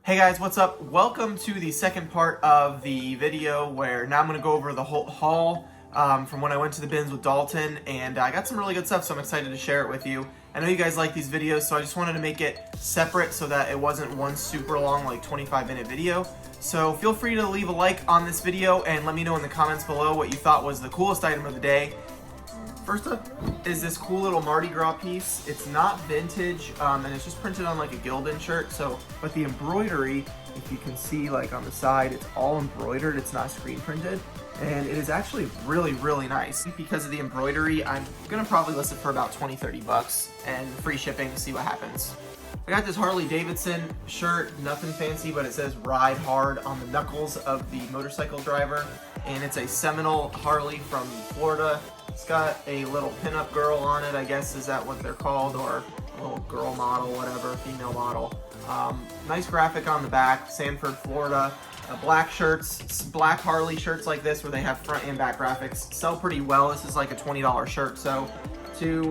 Hey guys, what's up? Welcome to the second part of the video where now I'm going to go over the whole haul from when I went to the bins with Dalton, and I got some really good stuff, so I'm excited to share it with you. I know you guys like these videos, so I just wanted to make it separate so that it wasn't one super long, like 25-minute video. So feel free to leave a like on this video and let me know in the comments below what you thought was the coolest item of the day. First up is this cool little Mardi Gras piece. It's not vintage, and it's just printed on like a Gildan shirt. But the embroidery, if you can see like on the side, it's all embroidered. It's not screen printed, and it is actually really, really nice. Because of the embroidery, I'm gonna probably list it for about 20-30 bucks and free shipping to see what happens. I got this Harley Davidson shirt, nothing fancy, but it says "Ride Hard" on the knuckles of the motorcycle driver, and it's a Seminole Harley from Florida. It's got a little pinup girl on it, I guess, is that what they're called, or a little girl model, whatever, female model. Nice graphic on the back, Sanford, Florida. Black shirts, black Harley shirts like this where they have front and back graphics sell pretty well. This is like a $20 shirt, so to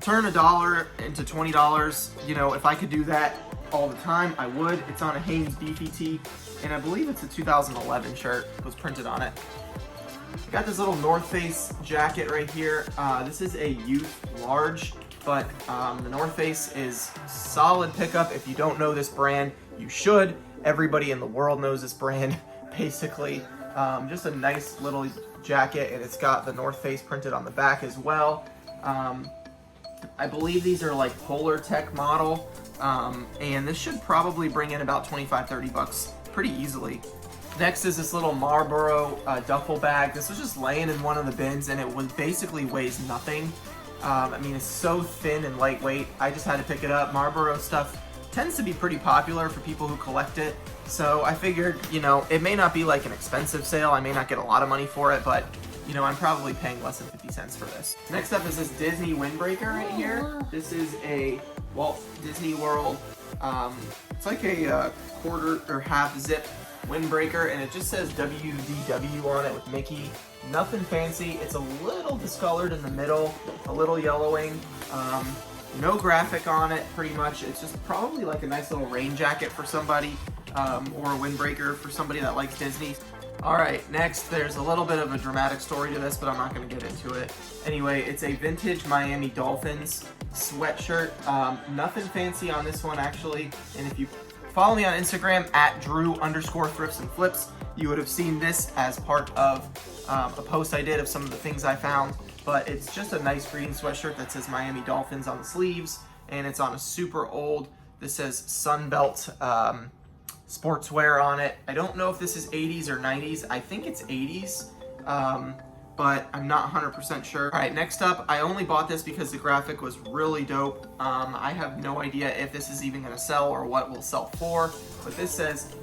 turn $1 into $20, you know, if I could do that all the time, I would. It's on a Hanes beefy tee, and I believe it's a 2011 shirt, was printed on it. I got this little North Face jacket right here. This is a youth large, but the North Face is solid pickup. If you don't know this brand, you should. Everybody in the world knows this brand, basically. Just a nice little jacket, and it's got the North Face printed on the back as well. I believe these are like Polar Tech model, and this should probably bring in about 25-30 bucks pretty easily. Next is this little Marlboro duffel bag. This was just laying in one of the bins, and it was basically weighs nothing. I mean, it's so thin and lightweight. I just had to pick it up. Marlboro stuff tends to be pretty popular for people who collect it, so I figured, you know, it may not be like an expensive sale. I may not get a lot of money for it, but you know, I'm probably paying less than 50 cents for this. Next up is this Disney windbreaker right here. This is a Walt Disney World. It's like a quarter or half zip windbreaker, and it just says WDW on it with Mickey. Nothing fancy. It's a little discolored in the middle, a little yellowing. No graphic on it, pretty much. It's just probably like a nice little rain jacket for somebody, or a windbreaker for somebody that likes Disney. Alright, next there's a little bit of a dramatic story to this, but I'm not going to get into it. Anyway, it's a vintage Miami Dolphins sweatshirt. Nothing fancy on this one, actually, and if you follow me on Instagram at Drew_thrifts and flips, you would have seen this as part of a post I did of some of the things I found. But it's just a nice green sweatshirt that says Miami Dolphins on the sleeves, and it's on a super old, this says Sunbelt sportswear on it. I don't know if this is 80s or 90s. I think it's 80s, but I'm not 100% sure. All right, next up, I only bought this because the graphic was really dope. I have no idea if this is even gonna sell or what will sell for, but this says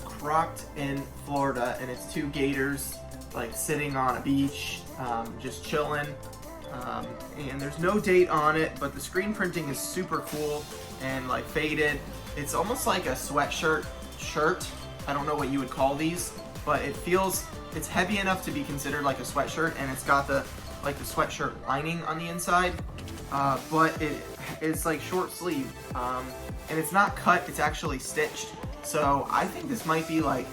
crocked in Florida, and it's two gators like sitting on a beach, just chilling. And there's no date on it, but the screen printing is super cool and like faded. It's almost like a sweatshirt shirt. I don't know what you would call these, but it feels, it's heavy enough to be considered like a sweatshirt, and it's got the like the sweatshirt lining on the inside, but it's like short sleeve, and it's not cut, it's actually stitched. So I think this might be like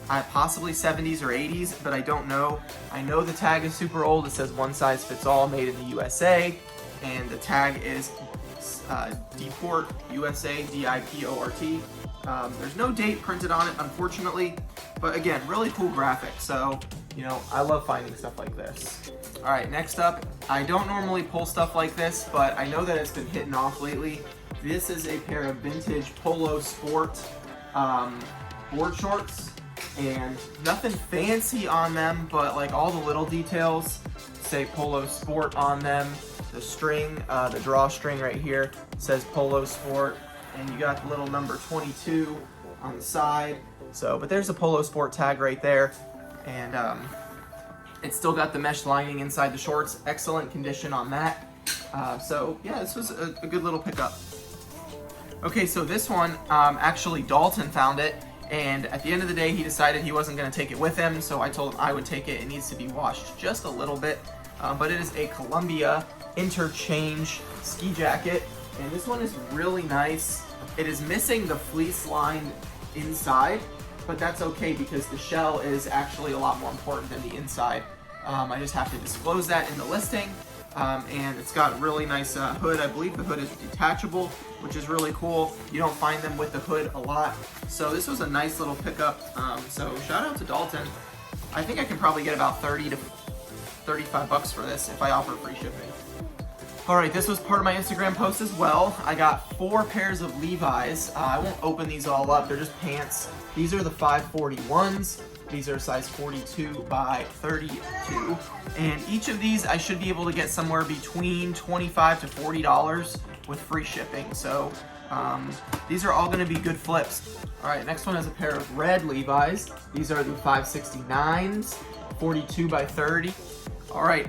possibly 70s or 80s, but I don't know. I know the tag is super old. It says one size fits all, made in the USA, and the tag is Deport USA, D-I-P-O-R-T. There's no date printed on it, unfortunately, but again, really cool graphic. So, you know, I love finding stuff like this. All right, next up, I don't normally pull stuff like this, but I know that it's been hitting off lately. This is a pair of vintage Polo Sport board shorts, and nothing fancy on them, but like all the little details say Polo Sport on them. The string, the drawstring right here says Polo Sport, and you got the little number 22 on the side. So, but there's a Polo Sport tag right there, and it's still got the mesh lining inside the shorts. Excellent condition on that. So yeah, this was a good little pickup. Okay, so this one, actually Dalton found it, and at the end of the day he decided he wasn't going to take it with him, so I told him I would take it. It needs to be washed just a little bit, but it is a Columbia Interchange ski jacket, and this one is really nice. It is missing the fleece lined inside, but that's okay because the shell is actually a lot more important than the inside. I just have to disclose that in the listing. And it's got a really nice hood. I believe the hood is detachable, which is really cool. You don't find them with the hood a lot. So this was a nice little pickup. So shout out to Dalton. I think I can probably get about 30 to 35 bucks for this if I offer free shipping. All right, this was part of my Instagram post as well. I got 4 pairs of Levi's. I won't open these all up, they're just pants. These are the 541s. These are size 42 by 32. And each of these I should be able to get somewhere between $25 to $40 with free shipping. So these are all gonna be good flips. All right, next one is a pair of red Levi's. These are the 569s, 42 by 30. All right,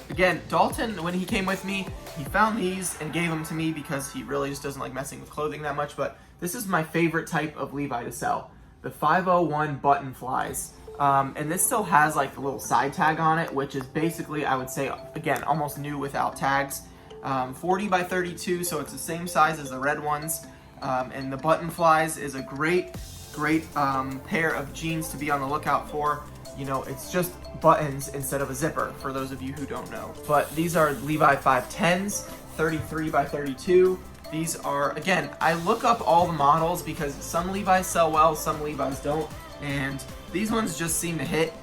again, Dalton, when he came with me, he found these and gave them to me because he really just doesn't like messing with clothing that much, but this is my favorite type of Levi to sell, the 501 button flies. And this still has like the little side tag on it, which is basically, I would say, again, almost new without tags. 40 by 32, so it's the same size as the red ones. And the button flies is a great pair of jeans to be on the lookout for. You know, it's just buttons instead of a zipper, for those of you who don't know. But these are Levi 510s, 33 by 32. These are, again, I look up all the models because some Levi's sell well, some Levi's don't. And these ones just seem to hit.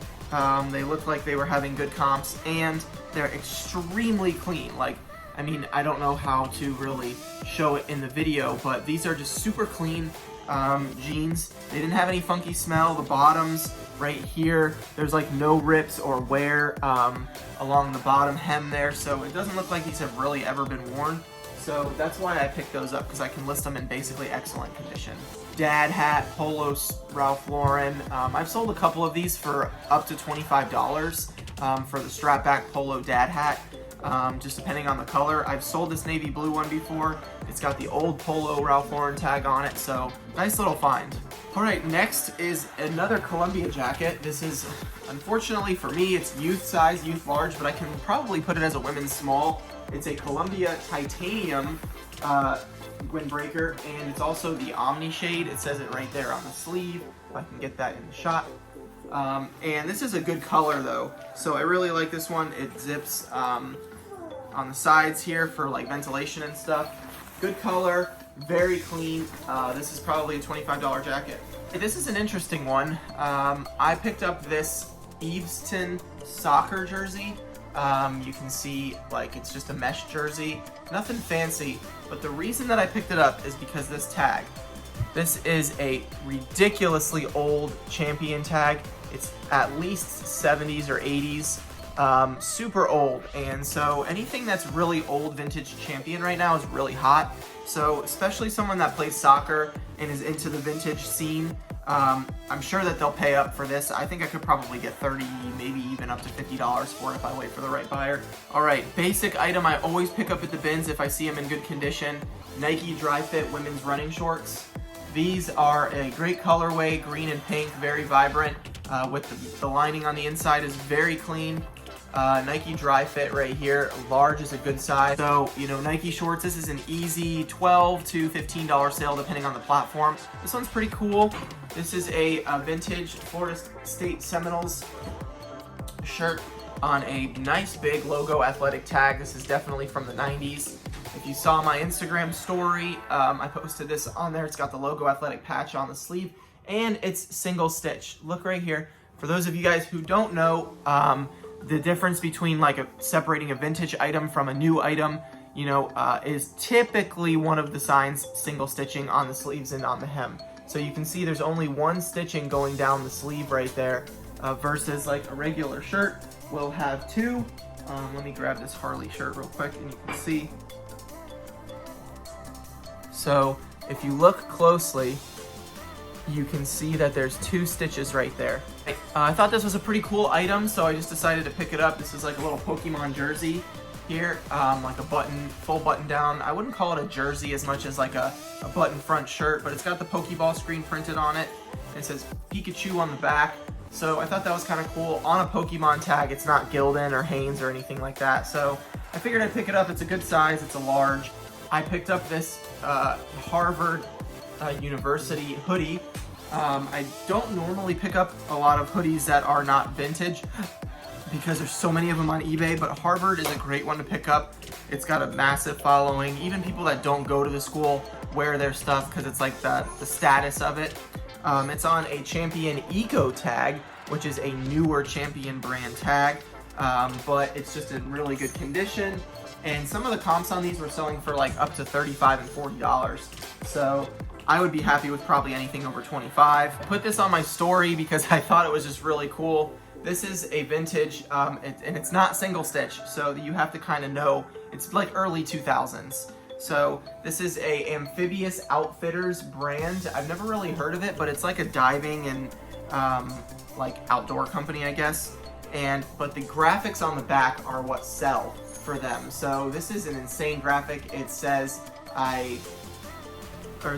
They look like they were having good comps, and they're extremely clean. Like, I mean, I don't know how to really show it in the video, but these are just super clean jeans. They didn't have any funky smell. The bottoms right here, there's like no rips or wear along the bottom hem there, so it doesn't look like these have really ever been worn. So that's why I picked those up, because I can list them in basically excellent condition. Dad hat, polos, Ralph Lauren. I've sold a couple of these for up to $25 for the strap back polo dad hat. Just depending on the color. I've sold this navy blue one before. It's got the old polo Ralph Lauren tag on it, so nice little find. All right, next is another Columbia jacket. This is, unfortunately for me, it's youth size, youth large, but I can probably put it as a women's small. It's a Columbia titanium windbreaker, and it's also the Omni shade. It says it right there on the sleeve, if I can get that in the shot. And this is a good color though, so I really like this one. It zips on the sides here for like ventilation and stuff. Good color, very clean. This is probably a $25 jacket. This is an interesting one. I picked up this Eveston soccer jersey. You can see like it's just a mesh jersey, nothing fancy, but the reason that I picked it up is because this tag. This is a ridiculously old Champion tag. It's at least 70s or 80s, super old, and so anything that's really old vintage Champion right now is really hot. So especially someone that plays soccer and is into the vintage scene, I'm sure that they'll pay up for this. I think I could probably get 30, maybe even up to $50 for it if I wait for the right buyer. All right, basic item I always pick up at the bins if I see them in good condition. Nike Dry Fit women's running shorts. These are a great colorway, green and pink, very vibrant, with the lining on the inside is very clean. Nike Dry Fit right here, large is a good size. So, you know, Nike shorts, this is an easy $12 to $15 sale depending on the platform. This one's pretty cool. This is a vintage Florida State Seminoles shirt on a nice big logo athletic tag. This is definitely from the 90s. If you saw my Instagram story, I posted this on there. It's got the logo athletic patch on the sleeve, and it's single stitch. Look right here. For those of you guys who don't know, the difference between like separating a vintage item from a new item, you know, is typically one of the signs single stitching on the sleeves and on the hem. So you can see there's only one stitching going down the sleeve right there, versus like a regular shirt will have two. Let me grab this Harley shirt real quick and you can see. So if you look closely, you can see that there's two stitches right there. I thought this was a pretty cool item, so I just decided to pick it up. This is like a little Pokemon jersey here, like a full button down. I wouldn't call it a jersey as much as like a button front shirt, but it's got the Pokeball screen printed on it. It says Pikachu on the back. So I thought that was kind of cool. On a Pokemon tag, it's not Gildan or Hanes or anything like that. So I figured I'd pick it up. It's a good size, it's a large. I picked up this Harvard University hoodie. I don't normally pick up a lot of hoodies that are not vintage because there's so many of them on eBay, but Harvard is a great one to pick up. It's got a massive following. Even people that don't go to the school wear their stuff because it's like the status of it. It's on a Champion Eco tag, which is a newer Champion brand tag, but it's just in really good condition. And some of the comps on these were selling for like up to $35 and $40. So I would be happy with probably anything over $25. I put this on my story because I thought it was just really cool. This is a vintage, and it's not single stitch, so you have to kind of know, it's like early 2000s. So this is a Amphibious Outfitters brand. I've never really heard of it, but it's like a diving and like outdoor company, I guess. But the graphics on the back are what sell for them. So this is an insane graphic. It says it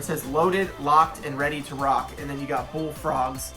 says loaded, locked, and ready to rock. And then you got bullfrogs.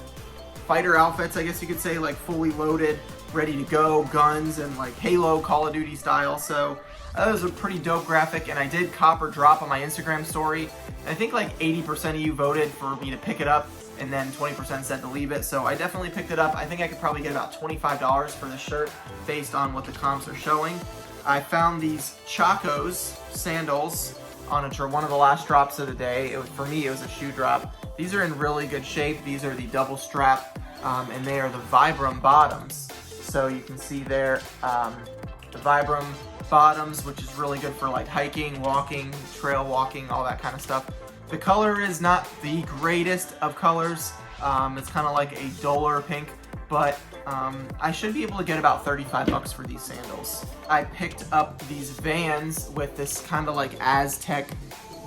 Fighter outfits, I guess you could say, like fully loaded, ready to go, guns, and like Halo, Call of Duty style. So that was a pretty dope graphic, and I did cop or drop on my Instagram story. And I think like 80% of you voted for me to pick it up, and then 20% said to leave it. So I definitely picked it up. I think I could probably get about $25 for the shirt based on what the comps are showing. I found these Chacos sandals on one of the last drops of the day. For me, it was a shoe drop. These are in really good shape. These are the double strap, and they are the Vibram bottoms. So you can see there, the Vibram bottoms, which is really good for like hiking, walking, trail walking, all that kind of stuff. The color is not the greatest of colors. It's kind of like a duller pink, but I should be able to get about $35 for these sandals. I picked up these Vans with this kind of like Aztec,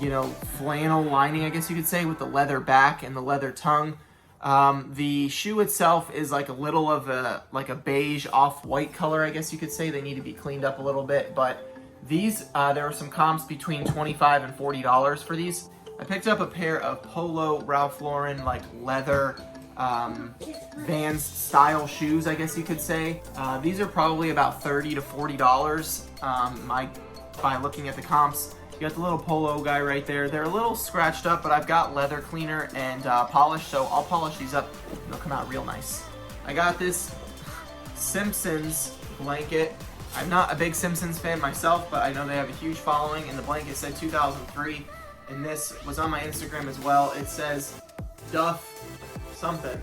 you know, flannel lining, I guess you could say, with the leather back and the leather tongue. The shoe itself is like a little of a beige off-white color, I guess you could say. They need to be cleaned up a little bit, but these, there were some comps between $25 and $40 for these. I picked up a pair of Polo Ralph Lauren like leather Vans style shoes, I guess you could say. These are probably about $30 to $40 by looking at the comps. You got the little Polo guy right there. They're a little scratched up, but I've got leather cleaner and polish, so I'll polish these up and they'll come out real nice. I got this Simpsons blanket. I'm not a big Simpsons fan myself, but I know they have a huge following, and the blanket said 2003, and this was on my Instagram as well. It says Duff something,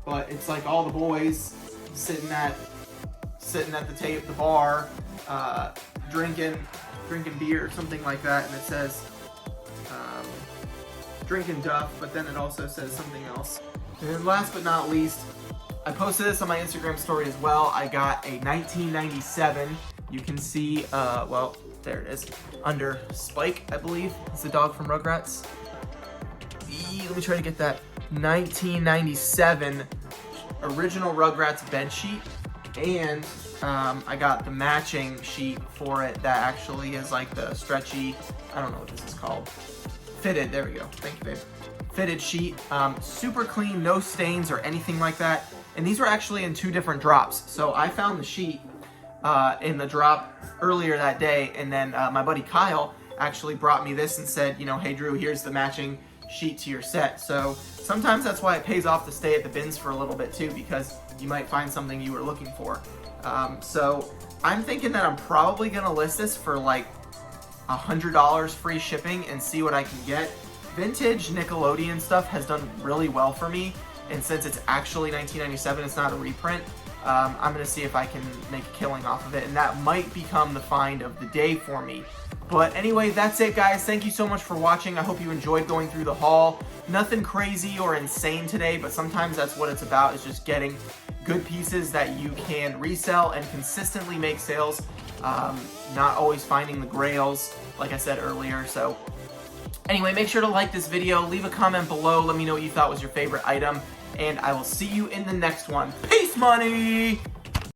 but it's like all the boys sitting at the bar, drinking beer or something like that, and it says drinking Duff, but then it also says something else. And then last but not least, I posted this on my Instagram story as well. I got a 1997, you can see, well, there it is, under Spike, I believe. It's the dog from Rugrats. Let me try to get that. 1997 original Rugrats bed sheet, and I got the matching sheet for it that actually is like the stretchy, I don't know what this is called. Fitted, there we go. Thank you, babe. Fitted sheet, super clean, no stains or anything like that. And these were actually in 2 different drops. So I found the sheet in the drop earlier that day, and then my buddy Kyle actually brought me this and said, you know, hey Drew, here's the matching sheet to your set. So sometimes that's why it pays off to stay at the bins for a little bit too, because you might find something you were looking for. So I'm thinking that I'm probably gonna list this for like $100 free shipping and see what I can get. Vintage Nickelodeon stuff has done really well for me, and since it's actually 1997, it's not a reprint, I'm gonna see if I can make a killing off of it, and that might become the find of the day for me. But anyway, that's it guys. Thank you so much for watching. I hope you enjoyed going through the haul. Nothing crazy or insane today, but sometimes that's what it's about, is just getting good pieces that you can resell and consistently make sales. Not always finding the grails, like I said earlier. So anyway, make sure to like this video, leave a comment below, let me know what you thought was your favorite item, and I will see you in the next one. Peace, money!